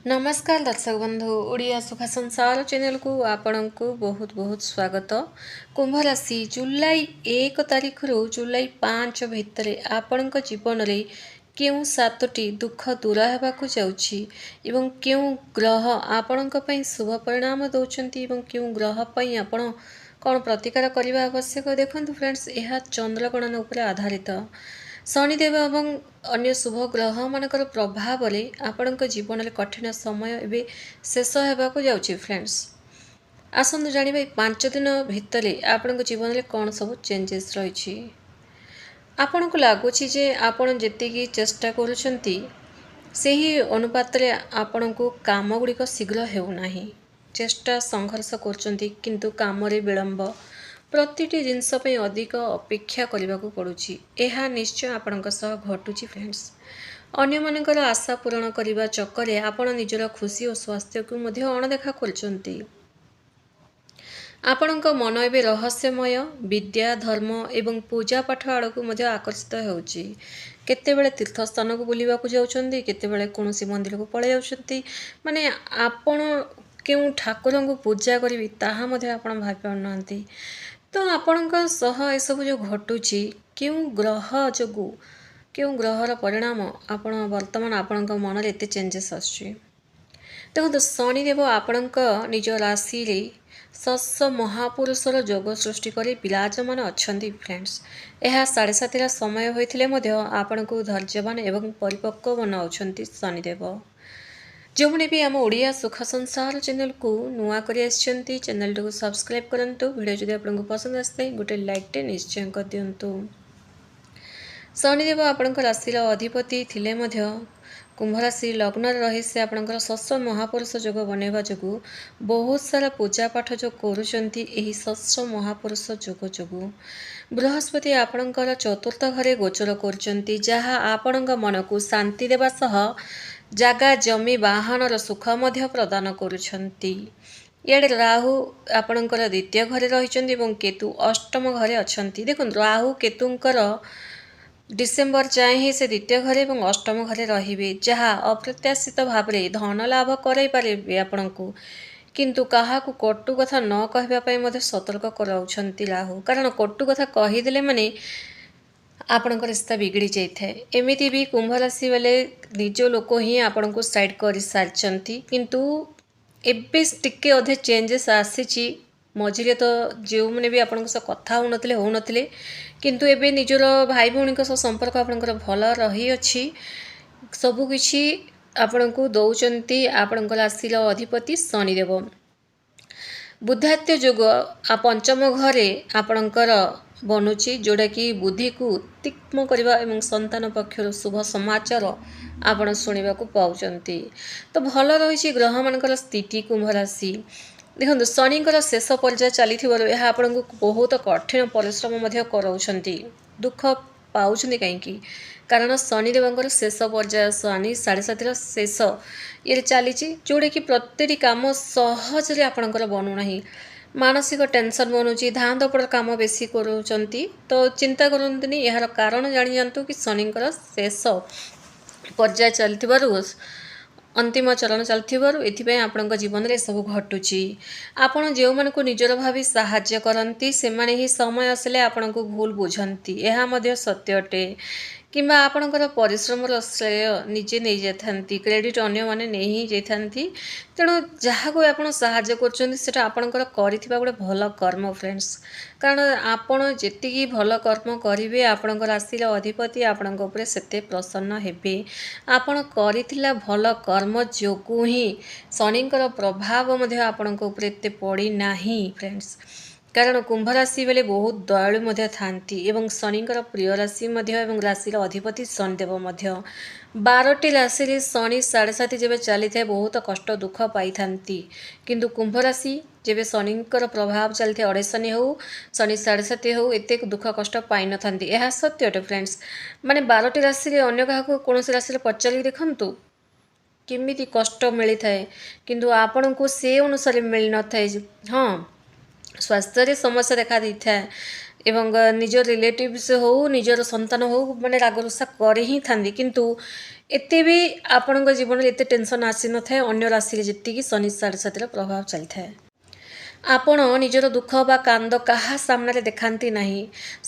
नमस्कार दर्शक बंधु ओडिया सुखा संसार चैनल को आपण को बहुत बहुत स्वागत। कुंभ राशि जुलाई 1 तारिख रु जुलाई 5 भितर आपण जीवन में क्यों 7टी दुख दूर होगाक जाउछि एवं क्यों ग्रह आपण शुभ परिणाम दौरान क्यों ग्रह पर आपण कौन प्रतिकार करने आवश्यक देखो फ्रेंड्स यह चंद्रगणन उपर आधारित। शनिदेव एवं अन्य शुभ ग्रह मानकर प्रभाव आपण जीवन में कठिन समय एवं शेष होगाक जाउछि फ्रेंड्स। आसतु जानिबा 5 दिन भितर आपण जीवन में कौन सब चेंजेस रही आपन को लगुच आपण जी चेष्टा करुँच अनुपात आपण को काम गुड़िक शीघ्र होना चेष्टा संघर्ष कर काम विलंब प्रतिटी जिनस अधिक अपेक्षा करने को पड़ुछि। यह निश्चय आपण घटुची फ्रेंड्स। अन्य मानकर आशा पूरण करने चक्कर आपण निजर खुशी और स्वास्थ्य को अणदेखा करछंती। आपणक मन एवं रहस्यमय विद्या धर्म एवं पूजा पाठ आड़ को आकर्षित होउछि। केतेबेले तीर्थस्थान को बुलिबा को जाउछंती, केतेबेले कोनोसी मंदिर को पळे जाउछंती। माने आपण केउ ठाकुर को पूजा करी ताहा मध्ये आपण भाबी पाउनांती। तो आपणक सह ए सब जो घटुछि केउ ग्रह जोगु केउ ग्रहर परिणाम आपण वर्तमान आपणक मन रे एते चेंजेस आछी। देखो शनिदेव आपणक निज राशि रे सस महापुरुषर जोग सृष्टि करी विराजमान अच्छी फ्रेंड्स। यह 7:30 समय होते आपण को धैर्यवान एवं परिपक्व बनाऊँच शनिदेव। जो मैंने भी आम ओडिया सुख संसार चैनल को नुआ कर चैनल को सब्सक्राइब करूँ। वीडियो जब आपको पसंद आसता गोटे लाइक निश्चय कर दिंतु। शनिदेव आपण राशि अधिपति थिले कुंभ राशि लग्न रही से आपणकर सस महापुरुष जोग बनवा जो बहुत सारा पूजा पाठ जो करुँच सस महापुरुष जोग जो बृहस्पति आपणकर चतुर्थ घरे गोचर कर जहाँ आपण मन को शांति देवा सह जागा जमी वाहन सुख प्रदान करुछंती। इे राहु आपणकर द्वितीय घरे रही केतु अष्टम घरे अच्छा। देखो राहु केतुंकर डिसेम्बर जाए ही से द्वितीय घरे और अष्टम घरे रे जहाँ अप्रत्याशित भाव में धन लाभ करे आपण को किंतु कहा कटु कथा न कहवाई सतर्क कराउछंती राहु। कारण कटु कथा कहीदेले माने आपणकर रिश्ता बिगड़ी जाए। एमती भी कुंभ राशि वाले निज लोक ही आपण को साइड कर सारी किंतु एबे टिके अधे चेंजेस आसी मझे तो जो मैंने भी आपण कथा होते किंतु एबे निजर भाई भौणी संपर्क आपणकर भल रही अच्छी सबकिछि आपण को दौरान आपण राशि अधिपति शनिदेव। बुधात्य जोग पंचम घरे आपणकर बनुची जोड़ा कि बुद्धि को तीक्ष्ण करने और संतान पक्षर शुभ समाचार आपण शुणा पाउचंती। तो भल रही ग्रह मानकर स्थिति कुंभ राशि देखो शनिकर शेष पर्याय चली आपण को बहुत कठिन परिश्रम कराउछंती दुख पाउछ कहीं कारण शनिदेव शेष पर्याय शनि 7:30 शेष ये चली जोड़ा कि प्रत्येक काम सहजरे आपणकर बनूना मानसिक टेंशन बनुची धाँ दपड़ काम बेसी करुँच। तो चिंता करंतुनी यार कारण जानी जातु कि शनिकर शेष पर्याय चलती अंतिम चरण चलती आपण जीवन में सब घटुची। आपण जो मन को निजर भावी साहाय्य करती से ही समय आसिले आपण को भूल बुझंती यह मध्य सत्य अटे किंबा आपणकर परिश्रम श्रेय निजे नहीं जाती क्रेडिट अन्य माने नहीं जाती। तेणु जहाँ को आप साहाय्य कर गोटे भल कर्म फ्रेंड्स। कारण आपण जी भल कर्म करेंगे आपण राशि अधिपति आपण से प्रसन्न हेबे। आपण करिथिला भल कर्म जोगु ही शनिकर प्रभाव आपण पड़ी नाही फ्रेंड्स। कारण कुंभ राशि बेले बहुत दयालु थांती एवं शनिकर प्रिय राशि एवं राशि अधिपति शनिदेव 12टी राशि शनि 7:30 जब चली था बहुत कष्ट दुख पाई थांती किंतु कुंभ राशि जब शनिकर प्रभाव चली था अढ़े शनि हो शनि 7:30 हो एत दुख कष्ट पाई न थांती यह सत्य अटे फ्रेंड्स। माने 12टी राशि अन्य क्या कौन राशि पचारि देखंतु केमिति कष्ट मिली थाए किंतु आपण को से अनुसार मिल न थाए। हाँ स्वास्थ्य समस्या देखा दी था ଏବଂ ନିଜ ରିଲେଟିଭ୍ସ ହଉ ନିଜର ସନ୍ତାନ ହଉ ମାନେ ରାଗରୁଷା କରି ହିଁ ଥାନ୍ତି, କିନ୍ତୁ ଏତେ ବି ଆପଣଙ୍କ ଜୀବନରେ ଏତେ ଟେନସନ୍ ଆସିନଥାଏ ଅନ୍ୟ ରାଶିରେ ଯେତିକି ଶନି 7.5ର ପ୍ରଭାବ ଚାଲିଥାଏ। ଆପଣ ନିଜର ଦୁଃଖ ବା କାନ୍ଦ କାହା ସାମ୍ନାରେ ଦେଖାନ୍ତି ନାହିଁ।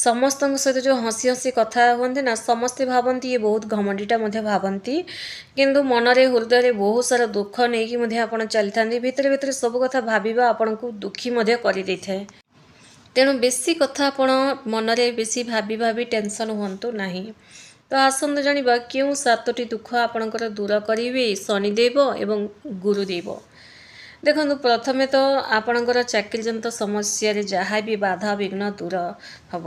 ସମସ୍ତଙ୍କ ସହିତ ଯେଉଁ ହସି ହସି କଥା ହୁଅନ୍ତି ନା, ସମସ୍ତେ ଭାବନ୍ତି ଇଏ ବହୁତ ଘମଣ୍ଡିଟା ମଧ୍ୟ ଭାବନ୍ତି, କିନ୍ତୁ ମନରେ ହୃଦୟରେ ବହୁତ ସାରା ଦୁଃଖ ନେଇକି ମଧ୍ୟ ଆପଣ ଚାଲିଥାନ୍ତି। ଭିତରେ ଭିତରେ ସବୁ କଥା ଭାବିବା ଆପଣଙ୍କୁ ଦୁଃଖୀ ମଧ୍ୟ କରିଦେଇଥାଏ। ତେଣୁ ବେଶୀ କଥା ଆପଣ ମନରେ ବେଶୀ ଭାବି ଭାବି ଟେନସନ୍ ହୁଅନ୍ତୁ ନାହିଁ। ତ ଆସନ୍ତୁ ଜାଣିବା କେଉଁ 7ଟି ଦୁଃଖ ଆପଣଙ୍କର ଦୂର କରିବେ ଶନିଦେବ ଏବଂ ଗୁରୁଦେବ। ଦେଖନ୍ତୁ, ପ୍ରଥମେ ତ ଆପଣଙ୍କର ଚାକିରିଜନିତ ସମସ୍ୟାରେ ଯାହା ବି ବାଧା ବିଘ୍ନ ଦୂର ହେବ।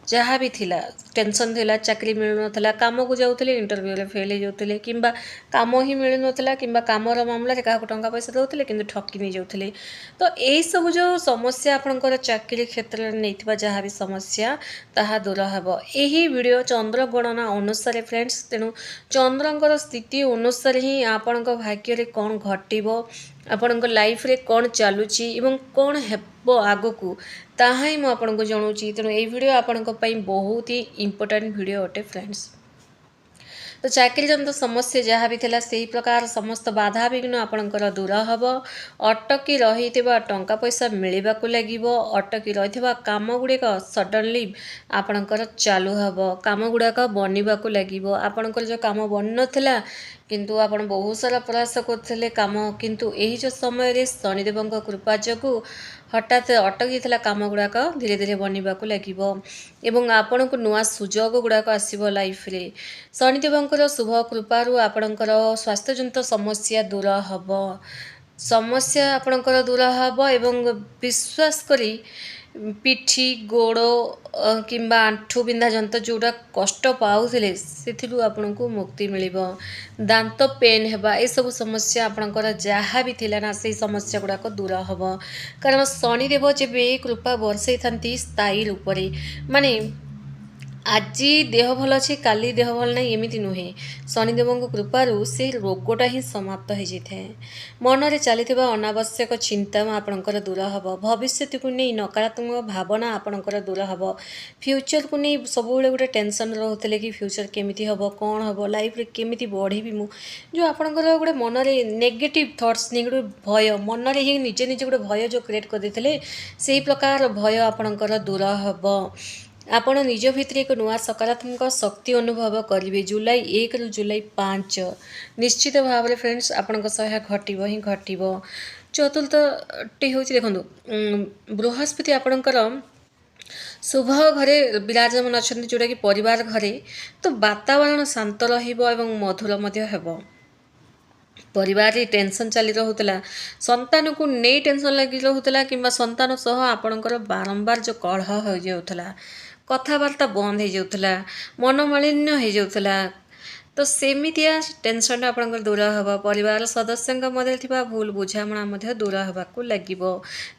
ଯାହା ବି ଥିଲା ଟେନସନ୍ ଥିଲା, ଚାକିରି ମିଳୁନଥିଲା, କାମକୁ ଯାଉଥିଲେ ଇଣ୍ଟରଭ୍ୟୁରେ ଫେଲ୍ ହେଇଯାଉଥିଲେ, କିମ୍ବା କାମ ହିଁ ମିଳୁନଥିଲା, କିମ୍ବା କାମର ମାମଲାରେ କାହାକୁ ଟଙ୍କା ପଇସା ଦେଉଥିଲେ କିନ୍ତୁ ଠକି ନେଇଯାଉଥିଲେ। ତ ଏଇସବୁ ଯେଉଁ ସମସ୍ୟା ଆପଣଙ୍କର ଚାକିରି କ୍ଷେତ୍ରରେ ନେଇଥିବା ଯାହା ବି ସମସ୍ୟା ତାହା ଦୂର ହେବ। ଏହି ଭିଡ଼ିଓ ଚନ୍ଦ୍ର ଗଣନା ଅନୁସାରେ ଫ୍ରେଣ୍ଡସ୍, ତେଣୁ ଚନ୍ଦ୍ରଙ୍କର ସ୍ଥିତି ଅନୁସାରେ ହିଁ ଆପଣଙ୍କ ଭାଗ୍ୟରେ କ'ଣ ଘଟିବ, ଆପଣଙ୍କ ଲାଇଫରେ କ'ଣ ଚାଲୁଛି ଏବଂ କ'ଣ ହେବ ଆଗକୁ, ତାହା ହିଁ ମୁଁ ଆପଣଙ୍କୁ ଜଣାଉଛି। ତେଣୁ ଏହି ଭିଡ଼ିଓ ଆପଣଙ୍କ ପାଇଁ ବହୁତ ହି ଇମ୍ପୋର୍ଟାଣ୍ଟ ଭିଡ଼ିଓ ଅଟେ ଫ୍ରେଣ୍ଡସ୍। ତ ଚାକିରିଜନିତ ସମସ୍ୟା ଯାହା ବି ଥିଲା ସେହି ପ୍ରକାର ସମସ୍ତ ବାଧାବିଘ୍ନ ଆପଣଙ୍କର ଦୂର ହେବ। ଅଟକି ରହିଥିବା ଟଙ୍କା ପଇସା ମିଳିବାକୁ ଲାଗିବ। ଅଟକି ରହିଥିବା କାମ ଗୁଡ଼ିକ ସଡନଲି ଆପଣଙ୍କର ଚାଲୁ ହେବ। କାମ ଗୁଡ଼ାକ ବନିବାକୁ ଲାଗିବ। ଆପଣଙ୍କର ଯେଉଁ କାମ ବନିନଥିଲା କିନ୍ତୁ ଆପଣ ବହୁତ ସାରା ପ୍ରୟାସ କରୁଥିଲେ କାମ, କିନ୍ତୁ ଏହି ଯେଉଁ ସମୟରେ ଶନିଦେବଙ୍କ କୃପା ଯୋଗୁଁ ହଠାତ୍ ଅଟକିଥିଲା କାମ ଗୁଡ଼ାକ ଧୀରେ ଧୀରେ ବନିବାକୁ ଲାଗିବ ଏବଂ ଆପଣଙ୍କୁ ନୂଆ ସୁଯୋଗ ଗୁଡ଼ାକ ଆସିବ ଲାଇଫରେ। ଶନିଦେବଙ୍କର ଶୁଭ କୃପାରୁ ଆପଣଙ୍କର ସ୍ୱାସ୍ଥ୍ୟଜନିତ ସମସ୍ୟା ଦୂର ହେବ। ସମସ୍ୟା ଆପଣଙ୍କର ଦୂର ହେବ ଏବଂ ବିଶ୍ୱାସ କରି ପିଠି ଗୋଡ଼ କିମ୍ବା ଆଣ୍ଠୁ ବିନ୍ଧା ଯନ୍ତ୍ର ଯେଉଁଟା କଷ୍ଟ ପାଉଥିଲେ ସେଥିରୁ ଆପଣଙ୍କୁ ମୁକ୍ତି ମିଳିବ। ଦାନ୍ତ ପେନ୍ ହେବା ଏସବୁ ସମସ୍ୟା ଆପଣଙ୍କର ଯାହା ବି ଥିଲା ନା, ସେଇ ସମସ୍ୟା ଗୁଡ଼ାକ ଦୂର ହେବ। କାରଣ ଶନିଦେବ ଯେବେ କୃପା ବର୍ଷେଇଥାନ୍ତି ସ୍ଥାୟୀ ରୂପରେ, ମାନେ ଆଜି ଦେହ ଭଲ ଅଛି କାଲି ଦେହ ଭଲ ନାହିଁ ଏମିତି ନୁହେଁ। ଶନିଦେବଙ୍କ କୃପାରୁ ସେ ରୋଗଟା ହିଁ ସମାପ୍ତ ହୋଇଯାଇଥାଏ। ମନରେ ଚାଲିଥିବା ଅନାବଶ୍ୟକ ଚିନ୍ତା ଆପଣଙ୍କର ଦୂର ହେବ। ଭବିଷ୍ୟତକୁ ନେଇ ନକାରାତ୍ମକ ଭାବନା ଆପଣଙ୍କର ଦୂର ହେବ। ଫ୍ୟୁଚରକୁ ନେଇ ସବୁବେଳେ ଗୋଟେ ଟେନସନ୍ ରହୁଥିଲେ କି ଫ୍ୟୁଚର କେମିତି ହେବ, କ'ଣ ହେବ, ଲାଇଫରେ କେମିତି ବଢ଼ିବି ମୁଁ, ଯେଉଁ ଆପଣଙ୍କର ଗୋଟେ ମନରେ ନେଗେଟିଭ୍ ଥଟ୍ସ ନେଇ ଗୋଟେ ଭୟ ମନରେ ହିଁ ନିଜେ ନିଜେ ଗୋଟେ ଭୟ ଯେଉଁ କ୍ରିଏଟ୍ କରିଦେଇଥିଲେ, ସେହି ପ୍ରକାର ଭୟ ଆପଣଙ୍କର ଦୂର ହେବ। ଆପଣ ନିଜ ଭିତରେ ଏକ ନୂଆ ସକାରାତ୍ମକ ଶକ୍ତି ଅନୁଭବ କରିବେ। ଜୁଲାଇ 1ରୁ ଜୁଲାଇ 5 ନିଶ୍ଚିତ ଭାବରେ ଫ୍ରେଣ୍ଡସ୍ ଆପଣଙ୍କ ସହ ଘଟିବ ହିଁ ଘଟିବ। ଚତୁର୍ଥଟି ହେଉଛି, ଦେଖନ୍ତୁ, ବୃହସ୍ପତି ଆପଣଙ୍କର ଶୁଭ ଘରେ ବିରାଜମାନ ଅଛନ୍ତି, ଯେଉଁଟାକି ପରିବାର ଘରେ। ତ ବାତାବରଣ ଶାନ୍ତ ରହିବ ଏବଂ ମଧୁର ମଧ୍ୟ ହେବ। ପରିବାରରେ ଟେନସନ୍ ଚାଲି ରହୁଥିଲା, ସନ୍ତାନକୁ ନେଇ ଟେନସନ୍ ଲାଗି ରହୁଥିଲା, କିମ୍ବା ସନ୍ତାନ ସହ ଆପଣଙ୍କର ବାରମ୍ବାର ଯେଉଁ କଳହ ହୋଇଯାଉଥିଲା, କଥାବାର୍ତ୍ତା ବନ୍ଦ ହେଇଯାଉଥିଲା, ମନମାଳିନ୍ୟ ହେଇଯାଉଥିଲା, ତ ସେମିତିଆ ଟେନସନ୍ଟା ଆପଣଙ୍କର ଦୂର ହେବ। ପରିବାର ସଦସ୍ୟଙ୍କ ମଧ୍ୟରେ ଥିବା ଭୁଲ ବୁଝାମଣା ମଧ୍ୟ ଦୂର ହେବାକୁ ଲାଗିବ।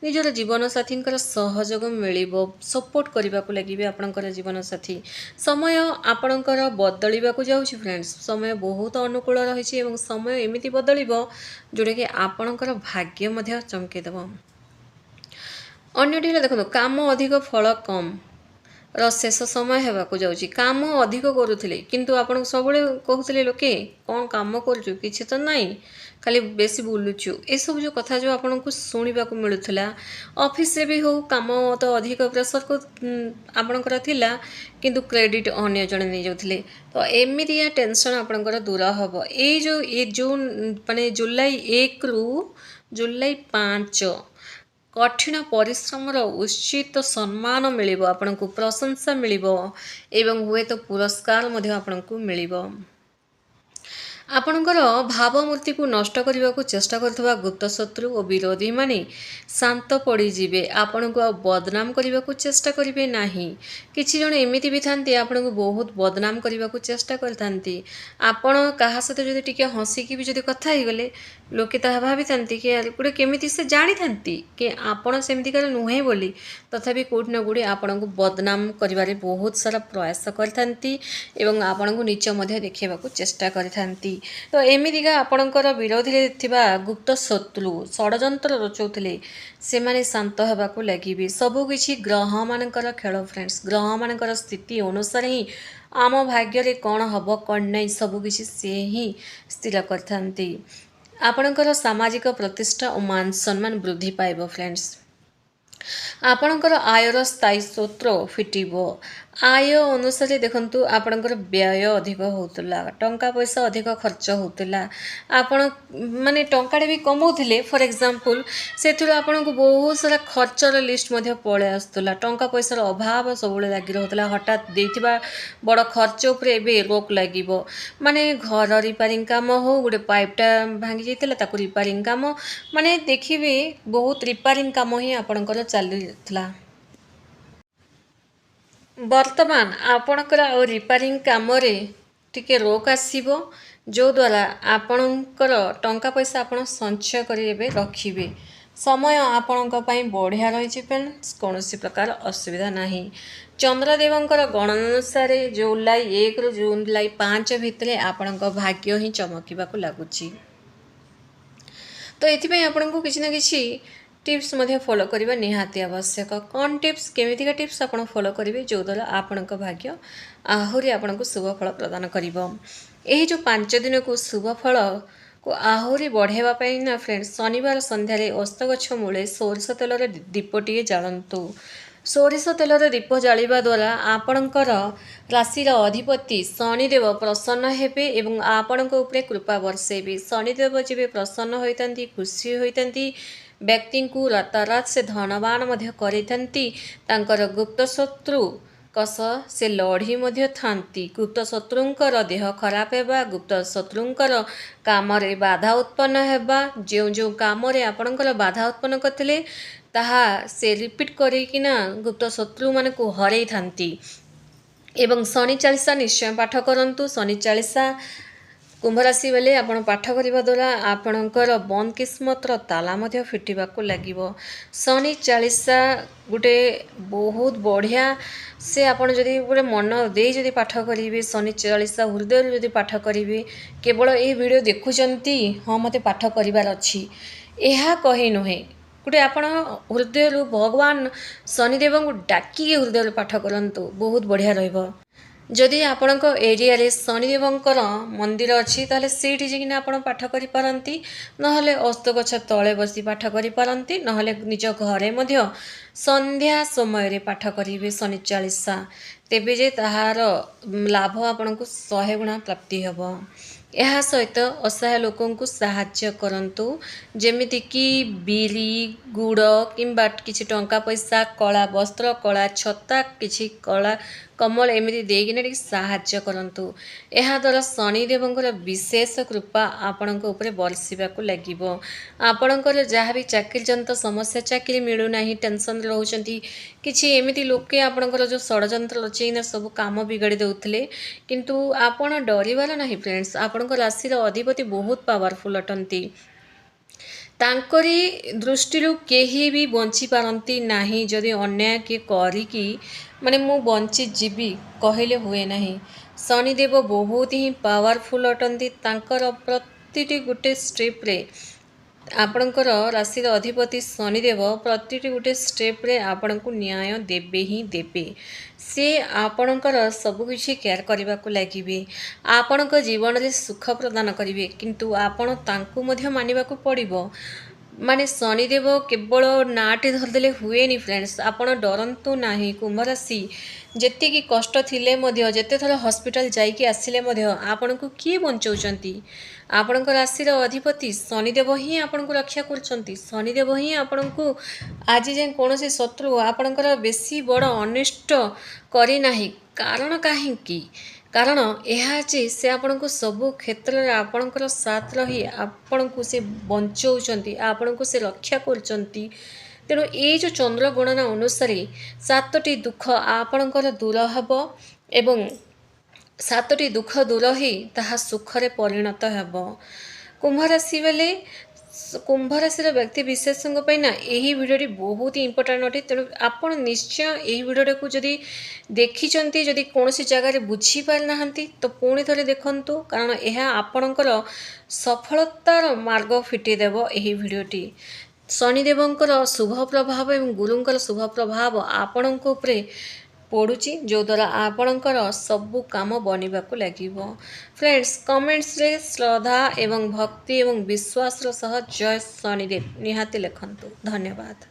ନିଜର ଜୀବନସାଥୀଙ୍କର ସହଯୋଗ ମିଳିବ, ସପୋର୍ଟ କରିବାକୁ ଲାଗିବେ ଆପଣଙ୍କର ଜୀବନସାଥୀ। ସମୟ ଆପଣଙ୍କର ବଦଳିବାକୁ ଯାଉଛି ଫ୍ରେଣ୍ଡସ୍। ସମୟ ବହୁତ ଅନୁକୂଳ ରହିଛି ଏବଂ ସମୟ ଏମିତି ବଦଳିବ ଯେଉଁଟାକି ଆପଣଙ୍କର ଭାଗ୍ୟ ମଧ୍ୟ ଚମକେଇ ଦେବ। ଅନ୍ୟଟି ହେଲା, ଦେଖନ୍ତୁ, କାମ ଅଧିକ ଫଳ କମ୍ ର ଶେଷ ସମୟ ହେବାକୁ ଯାଉଛି। କାମ ଅଧିକ କରୁଥିଲେ କିନ୍ତୁ ଆପଣଙ୍କୁ ସବୁବେଳେ କହୁଥିଲେ ଲୋକେ, କ'ଣ କାମ କରୁଛୁ, କିଛି ତ ନାହିଁ, ଖାଲି ବେଶୀ ବୁଲୁଛୁ, ଏସବୁ ଯେଉଁ କଥା ଯେଉଁ ଆପଣଙ୍କୁ ଶୁଣିବାକୁ ମିଳୁଥିଲା, ଅଫିସରେ ବି ହେଉ, କାମ ତ ଅଧିକ ପ୍ରେସର ଆପଣଙ୍କର ଥିଲା କିନ୍ତୁ କ୍ରେଡ଼ିଟ୍ ଅନ୍ୟ ଜଣେ ନେଇଯାଉଥିଲେ। ତ ଏମିତିଆ ଟେନସନ୍ ଆପଣଙ୍କର ଦୂର ହେବ। ଏଇ ଯେଉଁ ମାନେ ଜୁଲାଇ 1ରୁ ଜୁଲାଇ 5 କଠିନ ପରିଶ୍ରମର ଉଚିତ ସମ୍ମାନ ମିଳିବ, ଆପଣଙ୍କୁ ପ୍ରଶଂସା ମିଳିବ ଏବଂ ହୁଏତ ପୁରସ୍କାର ମଧ୍ୟ ଆପଣଙ୍କୁ ମିଳିବ। ଆପଣଙ୍କର ଭାବମୂର୍ତ୍ତିକୁ ନଷ୍ଟ କରିବାକୁ ଚେଷ୍ଟା କରୁଥିବା ଗୁପ୍ତଶତ୍ରୁ ଓ ବିରୋଧୀମାନେ ଶାନ୍ତ ପଡ଼ିଯିବେ। ଆପଣଙ୍କୁ ଆଉ ବଦନାମ କରିବାକୁ ଚେଷ୍ଟା କରିବେ ନାହିଁ। କିଛି ଜଣ ଏମିତି ବି ଥାନ୍ତି ଆପଣଙ୍କୁ ବହୁତ ବଦନାମ କରିବାକୁ ଚେଷ୍ଟା କରିଥାନ୍ତି। ଆପଣ କାହା ସହିତ ଯଦି ଟିକେ ହସିକି ବି ଯଦି କଥା ହେଇଗଲେ, ଲୋକେ ତାହା ଭାବିଥାନ୍ତି କି ଗୋଟେ କେମିତି ସେ ଜାଣିଥାନ୍ତି କି ଆପଣ ସେମିତିକାର ନୁହେଁ ବୋଲି, ତଥାପି କେଉଁଠି ନା କେଉଁଠି ଆପଣଙ୍କୁ ବଦନାମ କରିବାରେ ବହୁତ ସାରା ପ୍ରୟାସ କରିଥାନ୍ତି ଏବଂ ଆପଣଙ୍କୁ ନିଚ ମଧ୍ୟ ଦେଖାଇବାକୁ ଚେଷ୍ଟା କରିଥାନ୍ତି। तो एमितिका आपणकर विरोधी थिबा गुप्त शत्रु षडयंत्र रचौथिले से माने शांत हेबाकू लगिबे। सबकिछि ग्रह मानकर खेल फ्रेंड्स, ग्रह मानकर स्थिति अनुसार ही आम भाग्य रे कौन हब कौन नहीं सबकिछि से ही स्थिर करथांती। आपणकर सामाजिक प्रतिष्ठा और मान सम्मान वृद्धि पाइब फ्रेंड्स। आपणकर आयर स्थायी स्रोत फिटिब। आय अनुसार देखंतु आपणकर व्यय अधिक होतला, टंका पैसा अधिक खर्च होतला। आपण माने टंकाटे भी कमाउथिले फॉर एग्जांपल सेथुर आपनको बहुत सारा खर्चर लिस्ट मध्ये पळे आस्तला। टंका पैसार अभाव सबले लागि रहतला। हठात देथिबा बड़ खर्च उपरे एबे रोक लागिबो। माने घर रिपेयरिंग काम हो, गोटे पाइपटा भांगी जाइतला ताकू रिपेयरिंग काम, माने देखिबे बहुत रिपेयरिंग काम ही आपणकर चालुथला। वर्तमान आपणकर रिपेयरिंग काम रे टिके रोक आसीबो, जो द्वारा आपणकर टंका पैसा आपण संचय करेबे रखिबे। समय आपणक पई बढ़िया रही फ्रेंड्स, कौनसी प्रकार असुविधा नहीं। चंद्रदेवंकर गणना अनुसार जुलाई 1 रु जुलाई 5 भितर आपणक भाग्य ही चमकिबाकू लागुची। तो एथिपई आपनको किछि ना किछि टिप्स मध्ये फॉलो करबा निहाती आवश्यक। कौन टिप्स केमितिका टिप्स आपण फॉलो करिवे जो द्वारा आपणक भाग्य आहुरी आपनको शुभ फल प्रदान करिवो। एही जो 5 दिन को शुभ फल को आहुरी बढ़ेवा पई ना फ्रेंड्स, शनिवार संध्यारे अस्त गछ मूले सोरिष तेलर दीपटिए जालंतु। सोरिष तेलर दीप जालिबा द्वारा आपणकर राशिर अधिपति शनिदेव प्रसन्न हेबे एवं आपणक उपरे कृपा बरसेबे। शनिदेव जेबे प्रसन्न होइतांती, खुशी होइतांती, व्यक्ति को रातारात से धनवान मध्य करिथांती। तांकर गुप्त शत्रु कस से लढ़ी मध्य थांती। गुप्त शत्रुंकर देह खराब हेबा, गुप्त शत्रुंकर काम रे बाधा उत्पन्न हेबा, जो जो काम रे आपणकर बाधा उत्पन्न करथिले ताहा से रिपीट करिकिना गुप्त शत्रु मान को हरै थांती। एवं शनि चालीसा निश्चय पाठ करंतु। शनि चालीसा कुंभ राशि बेले आपण पाठ करबा द्वारा आपणकर बंद किस्मतर ताला मध्ये फिटिबाकू लागिबो। शनि चालीसा गोटे बहुत बढ़िया से आपण जदि गोटे मन दे जदि पाठ करिवे, शनि चालीसा हृदय जदि पाठ करिवे, केवल ए वीडियो देखुचंती हाँ मते पाठ करिवार अछि एहा कहि नहे, गोटे आपण हृदय भगवान शनिदेव को डाकी हृदय पाठ करंतु बहुत बढ़िया रहइबो। जदि आपणक एरिया रे शनिदेवंकर मंदिर अच्छी ताले सेठी जिकिना आपण पाठ करि पारंती, नहले अस्त गछ तळे बसी पाठ करि पारंती, नहले निज घरे मध्य संध्या समय रे पाठ करिवे शनि चालीसा। तेबे जे ताहार लाभ आपणको 100 गुणा प्राप्ति हेबो। ଏହା ସହିତ ଅସହାୟ ଲୋକଙ୍କୁ ସାହାଯ୍ୟ କରନ୍ତୁ, ଯେମିତିକି ବିରି ଗୁଡ଼ କିମ୍ବା କିଛି ଟଙ୍କା ପଇସା, କଳା ବସ୍ତ୍ର, କଳା ଛତା, କିଛି କଳା କମଳ ଏମିତି ଦେଇକିନା ଟିକେ ସାହାଯ୍ୟ କରନ୍ତୁ। ଏହାଦ୍ୱାରା ଶନିଦେବଙ୍କର ବିଶେଷ କୃପା ଆପଣଙ୍କ ଉପରେ ବର୍ଷିବାକୁ ଲାଗିବ। ଆପଣଙ୍କର ଯାହା ବି ଚାକିରିଜନିତ ସମସ୍ୟା, ଚାକିରି ମିଳୁନାହିଁ, ଟେନସନ୍ ରହୁଛନ୍ତି, କିଛି ଏମିତି ଲୋକେ ଆପଣଙ୍କର ଯେଉଁ ଷଡ଼ଯନ୍ତ୍ର ରଚେଇନା ସବୁ କାମ ବିଗାଡ଼ି ଦେଉଥିଲେ, କିନ୍ତୁ ଆପଣ ଡରିବାର ନାହିଁ ଫ୍ରେଣ୍ଡସ୍। ଆପଣଙ୍କ ରାଶିର ଅଧିପତି ବହୁତ ପାୱାରଫୁଲ୍ ଅଟନ୍ତି। ତାଙ୍କରି ଦୃଷ୍ଟିରୁ କେହି ବି ବଞ୍ଚି ପାରନ୍ତି ନାହିଁ। ଯଦି ଅନ୍ୟାୟ କିଏ କରିକି ମାନେ ମୁଁ ବଞ୍ଚି ଯିବି କହିଲେ ହୁଏ ନାହିଁ। ଶନିଦେବ ବହୁତ ହିଁ ପାୱାରଫୁଲ୍ ଅଟନ୍ତି। ତାଙ୍କର ପ୍ରତିଟି ଗୋଟେ ଷ୍ଟେପ୍ରେ ଆପଣଙ୍କର ରାଶିର ଅଧିପତି ଶନିଦେବ ପ୍ରତିଟି ଗୋଟେ ଷ୍ଟେପ୍ରେ ଆପଣଙ୍କୁ ନ୍ୟାୟ ଦେବେ ହିଁ ଦେବେ। ସେ ଆପଣଙ୍କର ସବୁକିଛି କେୟାର କରିବାକୁ ଲାଗିବେ, ଆପଣଙ୍କ ଜୀବନରେ ସୁଖ ପ୍ରଦାନ କରିବେ, କିନ୍ତୁ ଆପଣ ତାଙ୍କୁ ମଧ୍ୟ ମାନିବାକୁ ପଡ଼ିବ। ମାନେ ଶନିଦେବ କେବଳ ନାଁଟି ଧରିଦେଲେ ହୁଏନି ଫ୍ରେଣ୍ଡସ୍, ଆପଣ ଡରନ୍ତୁ ନାହିଁ। କୁମ୍ଭ ରାଶି ଯେତିକି କଷ୍ଟ ଥିଲେ ମଧ୍ୟ, ଯେତେଥର ହସ୍ପିଟାଲ ଯାଇକି ଆସିଲେ ମଧ୍ୟ ଆପଣଙ୍କୁ କିଏ ବଞ୍ଚଉଛନ୍ତି? ଆପଣଙ୍କ ରାଶିର ଅଧିପତି ଶନିଦେବ ହିଁ ଆପଣଙ୍କୁ ରକ୍ଷା କରୁଛନ୍ତି। ଶନିଦେବ ହିଁ ଆପଣଙ୍କୁ ଆଜି ଯାଏଁ କୌଣସି ଶତ୍ରୁ ଆପଣଙ୍କର ବେଶୀ ବଡ଼ ଅନିଷ୍ଟ କରିନାହିଁ। କାରଣ କାହିଁକି? କାରଣ ଏହା ଯେ ସେ ଆପଣଙ୍କୁ ସବୁ କ୍ଷେତ୍ରରେ ଆପଣଙ୍କର ସାଥ ରହି ଆପଣଙ୍କୁ ସେ ବଞ୍ଚଉଛନ୍ତି, ଆପଣଙ୍କୁ ସେ ରକ୍ଷା କରୁଛନ୍ତି। ତେଣୁ ଏଇ ଯେଉଁ ଚନ୍ଦ୍ର ଗଣନା ଅନୁସାରେ 7ଟି ଦୁଃଖ ଆପଣଙ୍କର ଦୂର ହେବ ଏବଂ 7ଟି ଦୁଃଖ ଦୂର ହୋଇ ତାହା ସୁଖରେ ପରିଣତ ହେବ। କୁମ୍ଭ ରାଶି ବେଲେ कुंभ राशि व्यक्ति विशेष यही भिडियोटी बहुत ही इंपोर्टाट अटे तेणु आपण निश्चय यही भिडियो को जदि देखी जदि कौन जगार बुझीपार ना तो पुणी थे देखु कारण यह आपणकर सफलतार मार्ग फिटेदेव यही भिडियोटी शनिदेवंकर शुभ प्रभाव और गुरुंकर शुभ प्रभाव आपण पड़ुची जो द्वारा आपणकर सबू काम बनवाक लगे। फ्रेंड्स कमेंट्स रे श्रद्धा एवं भक्ति एवं विश्वास सह जय शनिदेव निहाती लिखंतु। धन्यवाद।